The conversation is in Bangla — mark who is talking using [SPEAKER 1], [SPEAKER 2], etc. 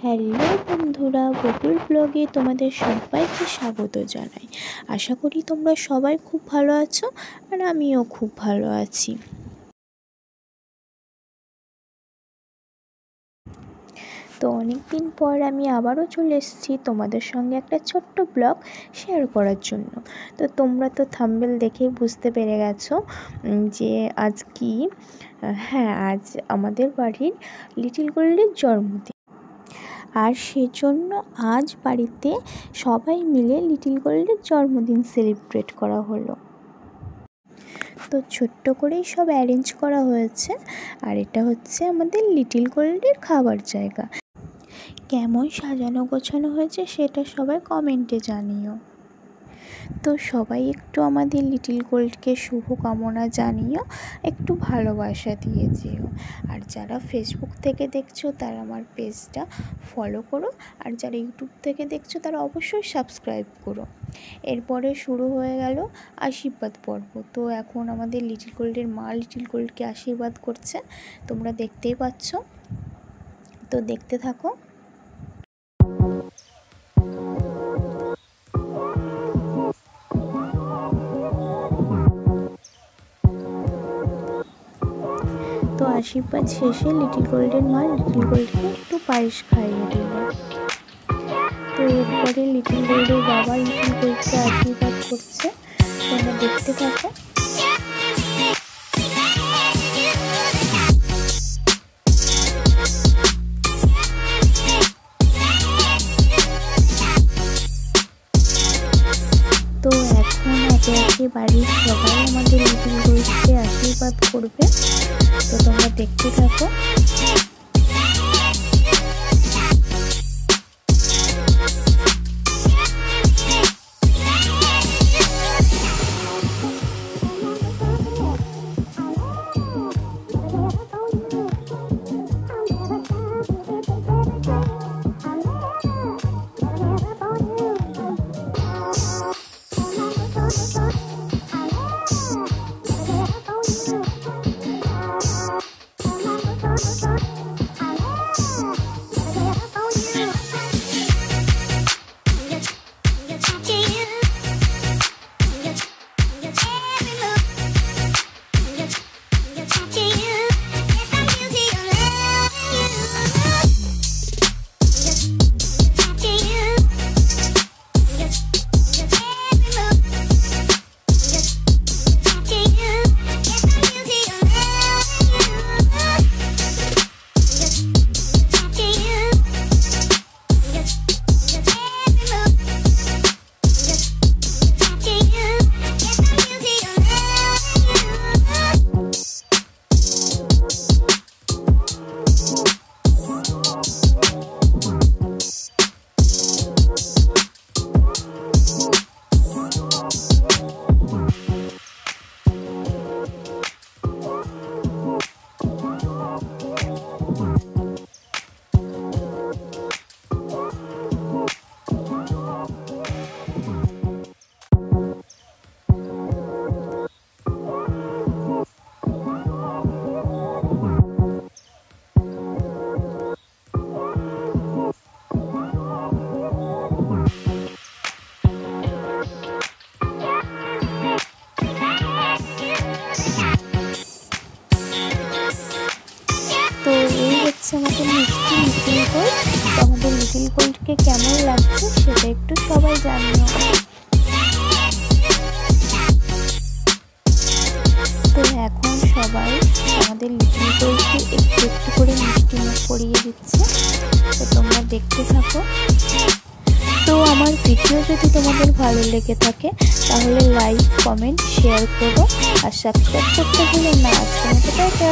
[SPEAKER 1] হ্যালো বন্ধুরা, বকুল ব্লগে তোমাদের সবাইকে স্বাগত জানাই। আশা করি তোমরা সবাই খুব ভালো আছো আর আমিও খুব ভালো আছি। তো অনেক দিন পর আমি আবারও চলে এসেছি তোমাদের সঙ্গে একটা ছোট্ট ব্লগ শেয়ার করার জন্য। তো তোমরা তো থাম্বনেল দেখেই বুঝতে পেরে গেছো যে আজ কি। আজ আমাদের বাড়ির লিটল গোল্ডের জন্মদিন, আর সেজন্য আজ বাড়িতে সবাই মিলে লিটল গোল্ডের জন্মদিন সেলিব্রেট করা হলো। তো ছোট্ট করেই সব অ্যারেঞ্জ করা হয়েছে, আর এটা হচ্ছে আমাদের লিটল গোল্ডের খাবার জায়গা। কেমন সাজানো গোছানো হয়েছে সেটা সবাই কমেন্টে জানিও। তো সবাই একটু আমাদের লিটল গোল্ডকে শুভকামনা জানিও, একটু ভালোবাসা দিয়ে যেও। আর যারা ফেসবুক থেকে দেখছো তারা আমার পেজটা ফলো করো, আর যারা ইউটিউব থেকে দেখছো তারা অবশ্যই সাবস্ক্রাইব করো। এরপরে শুরু হয়ে গেল আশীর্বাদ পর্ব। তো এখন আমাদের লিটল গোল্ডের মা লিটল গোল্ডকে আশীর্বাদ করছে, তোমরা দেখতেই পাচ্ছ। তো দেখতে থাকো। তো আশীর্বাদ শেষে লিটল গোল্ডের মা লিটল গোল্ডকে একটু পায়েস খাইয়ে দিল। তো এরপরে লিটল গোল্ডের বাবা লিটল গোল্ডকে আশীর্বাদ করছে, তোমরা দেখতে থাকো। তো এখন একে একে বাড়ির সবাই আমাদের লিটল গোল্ডকে আশীর্বাদ করবে, তো তোমরা দেখতে থাকো। তো এই হচ্ছে আমাদের মিষ্টি লিটল গোল্ড। তো আমাদের লিটল গোল্ডকে কেমন লাগছে সেটা একটু সবাই জানিও। তো এখন সবাই আমাদের লিটল গোল্ডকে একটু একটু করে মিষ্টি মুখ করিয়ে দিচ্ছে, তো তোমরা দেখতে থাকো। তো আমার ভিডিও যদি তোমাদের ভালো লেগে থাকে তাহলে লাইক, কমেন্ট, শেয়ার করো, আর সাবস্ক্রাইব করতে ভুলো না। আজকের মতো টাটা।